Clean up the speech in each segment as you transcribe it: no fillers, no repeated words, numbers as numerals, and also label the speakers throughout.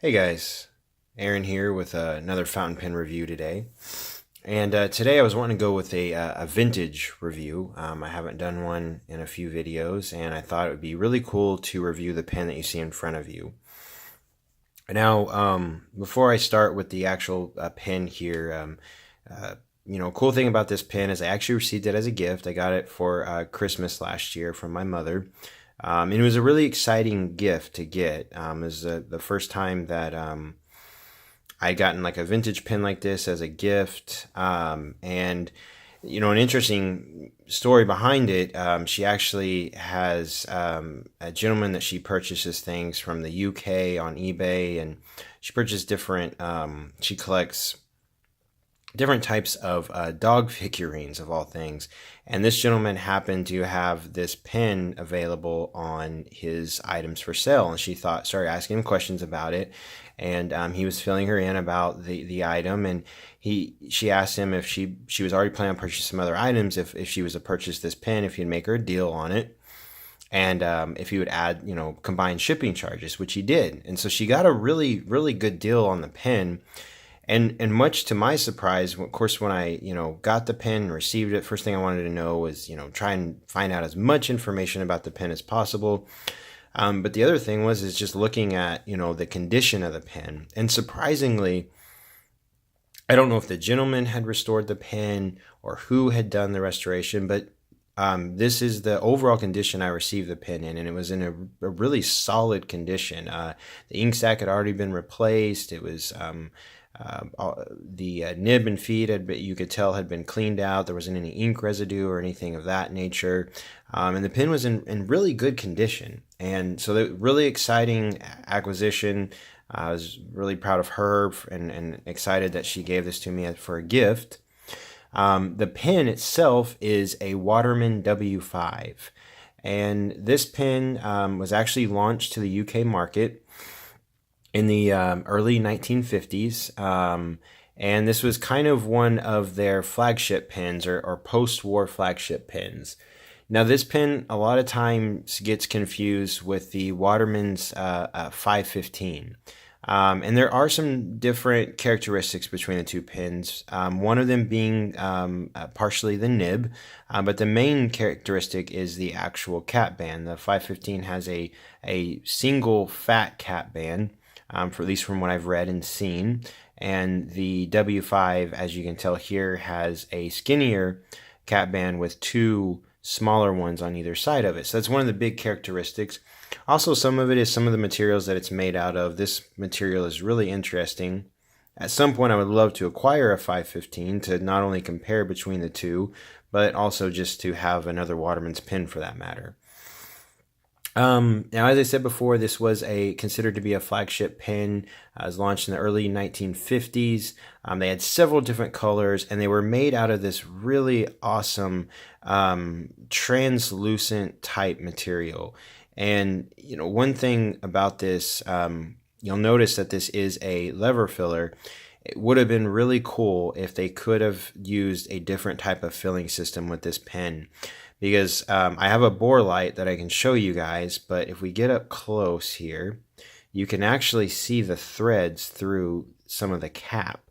Speaker 1: Hey guys, Aaron here with another fountain pen review today. And today I was wanting to go with a vintage review. I haven't done one in a few videos, and I thought it would be really cool to review the pen that you see in front of you. Now, before I start with the actual pen here, cool thing about this pen is I actually received it as a gift. I got it for Christmas last year from my mother. And it was a really exciting gift to get. It was the first time that I'd gotten like a vintage pen like this as a gift. And an interesting story behind it. She actually has a gentleman that she purchases things from the UK on eBay, and she purchased different. She collects different types of dog figurines of all things, and this gentleman happened to have this pen available on his items for sale, and she started asking him questions about it, and he was filling her in about the item, and she asked him if she was already planning on purchasing some other items, if she was to purchase this pen, if he'd make her a deal on it, and if he would add combined shipping charges, which he did. And so she got a really good deal on the pen. And much to my surprise, of course, when I got the pen and received it, first thing I wanted to know was try and find out as much information about the pen as possible. But the other thing is just looking at the condition of the pen. And surprisingly, I don't know if the gentleman had restored the pen or who had done the restoration, but this is the overall condition I received the pen in, and it was in a really solid condition. The ink sac had already been replaced. It was the nib and feed you could tell had been cleaned out. There wasn't any ink residue or anything of that nature, and the pen was in really good condition. And so the really exciting acquisition. I was really proud of her and excited that she gave this to me for a gift. The pen itself is a Watermans W5, and this pen was actually launched to the UK market in the early 1950s, and this was kind of one of their flagship pens or post-war flagship pens. Now, this pen a lot of times gets confused with the Watermans 515. And there are some different characteristics between the two pens, one of them being partially the nib, but the main characteristic is the actual cap band. The 515 has a single fat cap band, for at least from what I've read and seen, and the W5, as you can tell here, has a skinnier cap band with two smaller ones on either side of it. So that's one of the big characteristics. Also, some of it is some of the materials that it's made out of. This material is really interesting. At some point, I would love to acquire a 515 to not only compare between the two, but also just to have another Waterman's pen for that matter. Now, as I said before, this was considered to be a flagship pen. It was launched in the early 1950s. They had several different colors, and they were made out of this really awesome translucent type material. And one thing about this, you'll notice that this is a lever filler. It would have been really cool if they could have used a different type of filling system with this pen, because I have a bore light that I can show you guys, but if we get up close here, you can actually see the threads through some of the cap.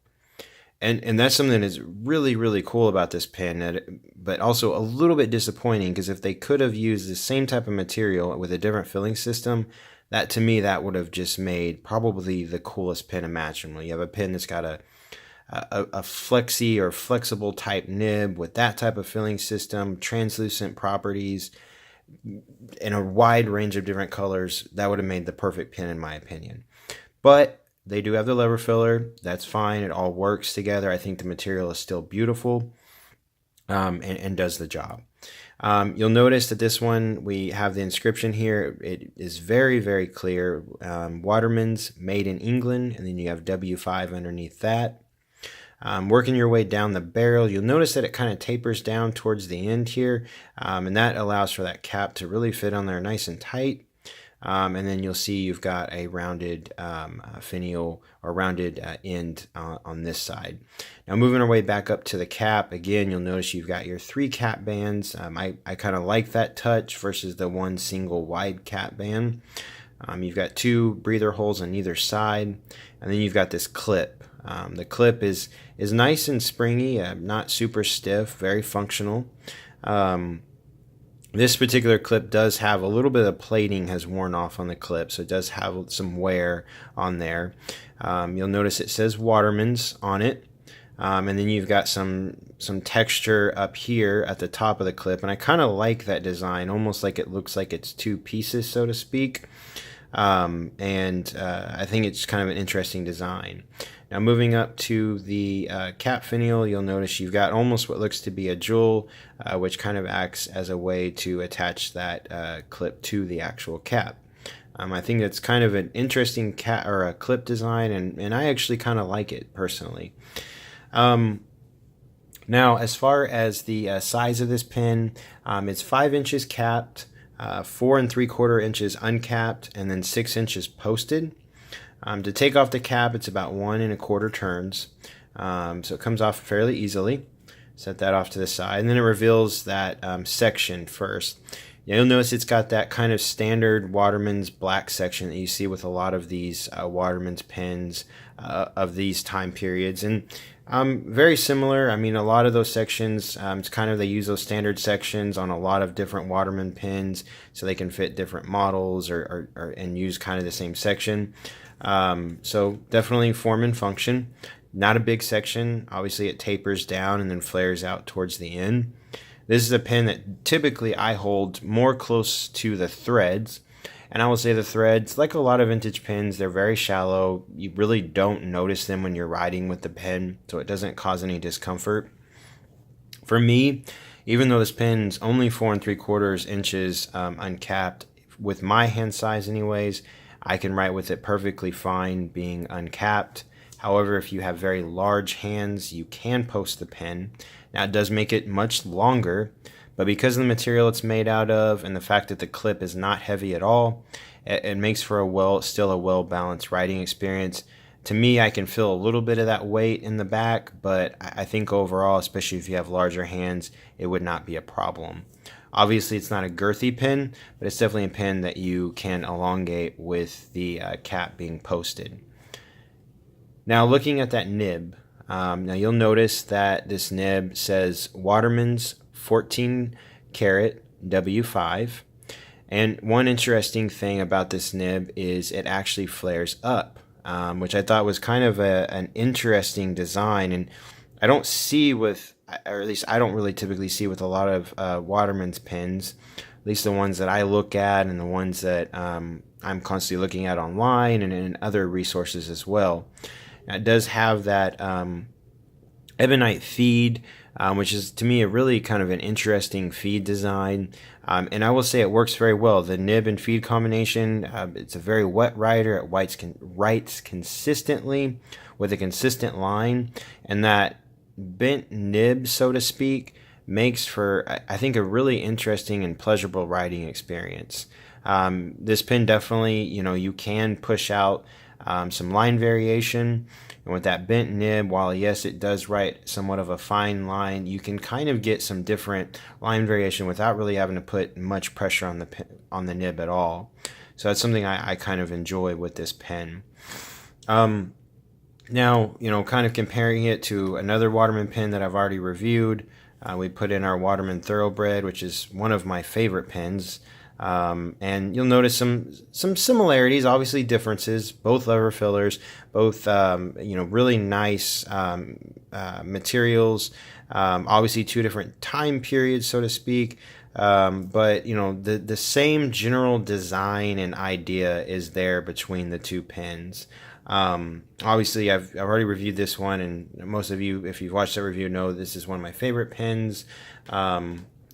Speaker 1: And that's something that's really cool about this pen, but also a little bit disappointing, because if they could have used the same type of material with a different filling system, that to me, that would have just made probably the coolest pen imaginable. You have a pen that's got a flexi or flexible type nib with that type of filling system, translucent properties, in a wide range of different colors. That would have made the perfect pen in my opinion. But they do have the lever filler. That's fine. It all works together. I think the material is still beautiful, and does the job. You'll notice that this one, we have the inscription here. It is very clear. Watermans, made in England, and then you have W5 underneath that. Working your way down the barrel, you'll notice that it kind of tapers down towards the end here, and that allows for that cap to really fit on there nice and tight. And then you'll see you've got a rounded finial or rounded end on this side. Now, moving our way back up to the cap, again, you'll notice you've got your 3 cap bands. I kind of like that touch versus the one single wide cap band. You've got 2 breather holes on either side, and then you've got this clip. The clip is nice and springy, not super stiff, very functional. This particular clip does have a little bit of plating has worn off on the clip, so it does have some wear on there. You'll notice it says Watermans on it, and then you've got some texture up here at the top of the clip, and I kind of like that design, almost like it looks like it's 2 pieces, so to speak. I think it's kind of an interesting design. Now moving up to the cap finial, you'll notice you've got almost what looks to be a jewel, which kind of acts as a way to attach that clip to the actual cap. I think it's kind of an interesting cap or a clip design, and I actually kind of like it personally. Now, as far as the size of this pen, it's 5 inches capped, 4 3/4 inches uncapped, and then 6 inches posted. To take off the cap, it's about 1 1/4 turns, so it comes off fairly easily. Set that off to the side, and then it reveals that section first. You'll notice it's got that kind of standard Waterman's black section that you see with a lot of these Waterman's pens of these time periods, and very similar. I mean, a lot of those sections, it's kind of, they use those standard sections on a lot of different Waterman pens so they can fit different models and use kind of the same section. So definitely form and function. Not a big section. Obviously it tapers down and then flares out towards the end. This is a pen that typically I hold more close to the threads, and I will say the threads, like a lot of vintage pens, they're very shallow. You really don't notice them when you're writing with the pen, so it doesn't cause any discomfort. For me, even though this pen's only 4 3/4 inches uncapped, with my hand size anyways, I can write with it perfectly fine being uncapped. However, if you have very large hands, you can post the pen. Now, it does make it much longer, but because of the material it's made out of and the fact that the clip is not heavy at all, it makes for still a well-balanced writing experience. To me, I can feel a little bit of that weight in the back, but I think overall, especially if you have larger hands, it would not be a problem. Obviously, it's not a girthy pen, but it's definitely a pen that you can elongate with the cap being posted. Now, looking at that nib, now you'll notice that this nib says Watermans 14 karat W5. And one interesting thing about this nib is it actually flares up, which I thought was kind of an interesting design. And I don't see with, or at least I don't really typically see with a lot of Waterman's pens, at least the ones that I look at and the ones that I'm constantly looking at online and in other resources as well. Now, it does have that ebonite feed, which is to me a really kind of an interesting feed design, and I will say it works very well. The nib and feed combination, it's a very wet writer. It writes consistently with a consistent line, and that bent nib, so to speak, makes for, I think, a really interesting and pleasurable writing experience. This pen definitely, you can push out some line variation, and with that bent nib, while yes, it does write somewhat of a fine line, you can kind of get some different line variation without really having to put much pressure on the nib at all. So that's something I kind of enjoy with this pen. Now, kind of comparing it to another Waterman pen that I've already reviewed, we put in our Waterman Thoroughbred, which is one of my favorite pens. And you'll notice some similarities, obviously differences, both lever fillers, both, really nice materials, obviously 2 different time periods, so to speak. But the same general design and idea is there between the 2 pens. Obviously I've already reviewed this one, and most of you, if you've watched that review, know this is one of my favorite pens.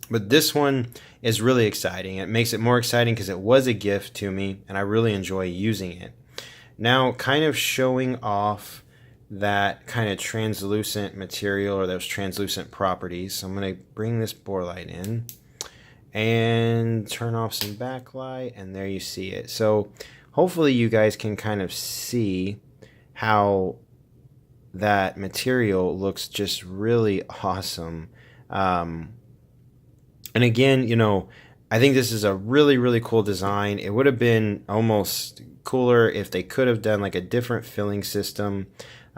Speaker 1: But this one is really exciting. It makes it more exciting because it was a gift to me, and I really enjoy using it. Now, kind of showing off that kind of translucent material or those translucent properties. So I'm going to bring this bore light in and turn off some backlight, and there you see it. So hopefully you guys can kind of see how that material looks just really awesome. And again, I think this is a really, really cool design. It would have been almost cooler if they could have done like a different filling system,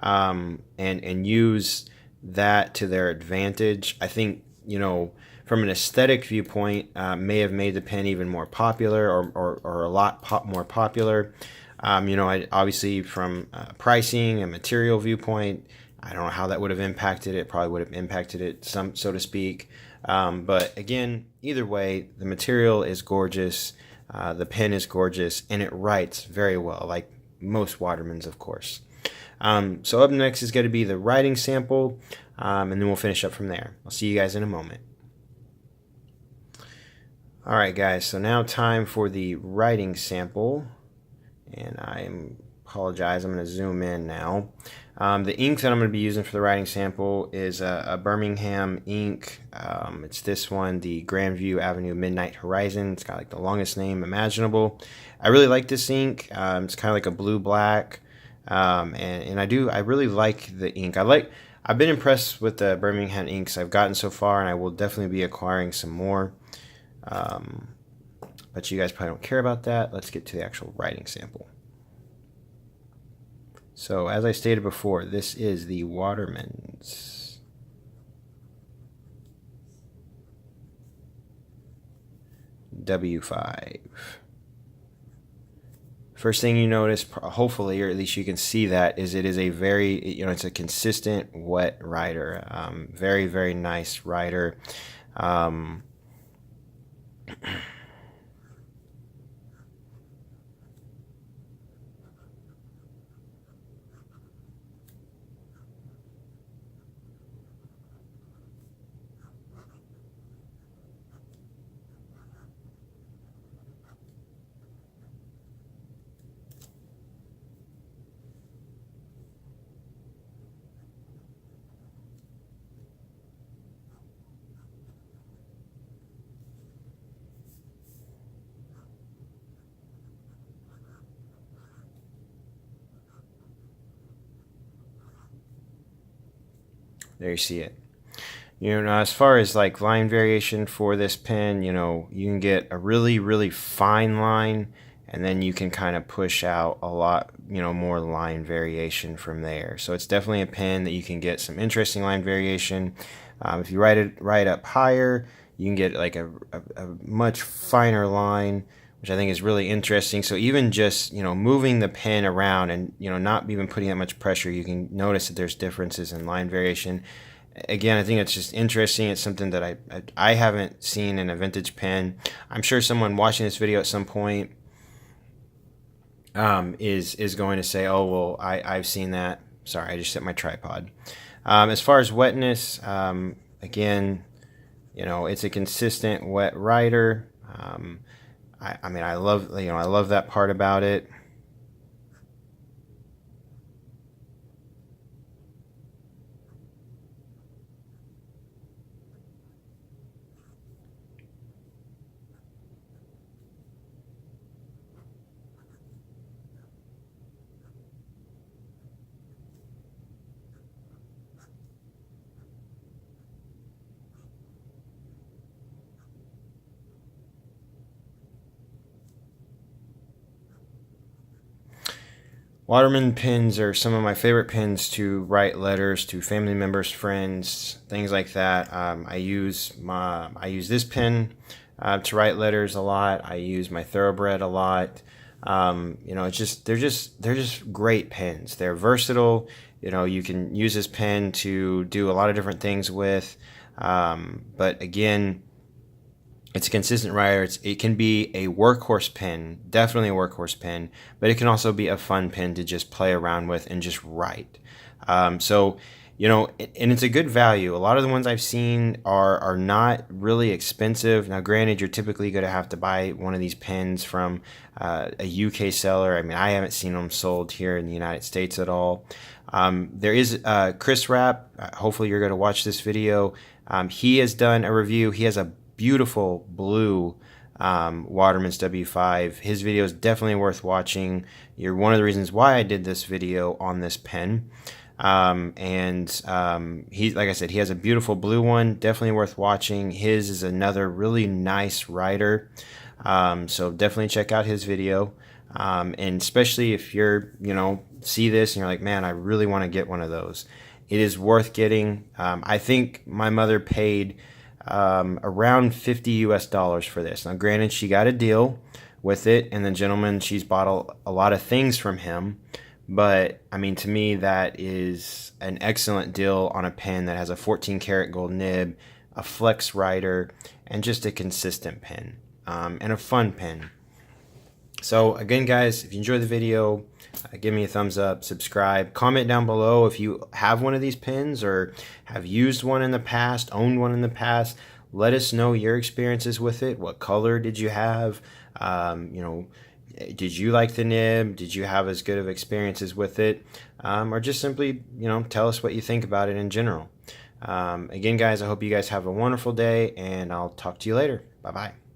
Speaker 1: and use that to their advantage. I think, from an aesthetic viewpoint, may have made the pen even more popular, or a lot more popular. Obviously from pricing and material viewpoint, I don't know how that would have impacted it. Probably would have impacted it some, so to speak. But again, either way, the material is gorgeous. The pen is gorgeous, and it writes very well, like most Watermans, of course. So up next is going to be the writing sample, and then we'll finish up from there. I'll see you guys in a moment. Alright guys, so now time for the writing sample, and I apologize, I'm going to zoom in now. The ink that I'm going to be using for the writing sample is a Birmingham ink. It's this one, the Grandview Avenue Midnight Horizon. It's got like the longest name imaginable. I really like this ink. It's kind of like a blue-black, and I really like the ink. I've been impressed with the Birmingham inks I've gotten so far, and I will definitely be acquiring some more. But you guys probably don't care about that. Let's get to the actual writing sample. So as I stated before, this is the Watermans W5. First thing you notice, hopefully, or at least you can see that, is it is a very, it's a consistent wet writer. Very, very nice writer. There you see it. As far as like line variation for this pen, you can get a really, really fine line, and then you can kind of push out a lot, more line variation from there. So it's definitely a pen that you can get some interesting line variation. If you write up higher, you can get like a much finer line, which I think is really interesting. So even just, moving the pen around and, not even putting that much pressure, you can notice that there's differences in line variation. Again, I think it's just interesting. It's something that I haven't seen in a vintage pen. I'm sure someone watching this video at some point is going to say, oh, well, I've seen that. Sorry, I just set my tripod. As far as wetness, again, it's a consistent wet writer. I love that part about it. Waterman pens are some of my favorite pens to write letters to family members, friends, things like that. I use this pen to write letters a lot. I use my Thoroughbred a lot. They're just great pens. They're versatile. You can use this pen to do a lot of different things with. But again, it's a consistent writer. It can be a workhorse pen, definitely a workhorse pen, but it can also be a fun pen to just play around with and just write. And it's a good value. A lot of the ones I've seen are not really expensive. Now, granted, you're typically going to have to buy one of these pens from a UK seller. I mean, I haven't seen them sold here in the United States at all. There is Chris Rapp. Hopefully, you're going to watch this video. He has done a review. He has a beautiful blue Watermans W5. His video is definitely worth watching. You're one of the reasons why I did this video on this pen. He, like I said, he has a beautiful blue one, definitely worth watching. His is another really nice rider, so definitely check out his video. And especially if you're, see this and you're like, man, I really want to get one of those. It is worth getting. I think my mother paid around $50 for this. Now, granted, she got a deal with it, and the gentleman, she's bought a lot of things from him. But I mean, to me, that is an excellent deal on a pen that has a 14 karat gold nib, a flex rider, and just a consistent pen, and a fun pen. So again, guys, if you enjoyed the video, give me a thumbs up, subscribe, comment down below if you have one of these pens or have used one in the past, owned one in the past. Let us know your experiences with it. What color did you have? Did you like the nib? Did you have as good of experiences with it? Or just simply, tell us what you think about it in general. Again, guys, I hope you guys have a wonderful day, and I'll talk to you later. Bye-bye.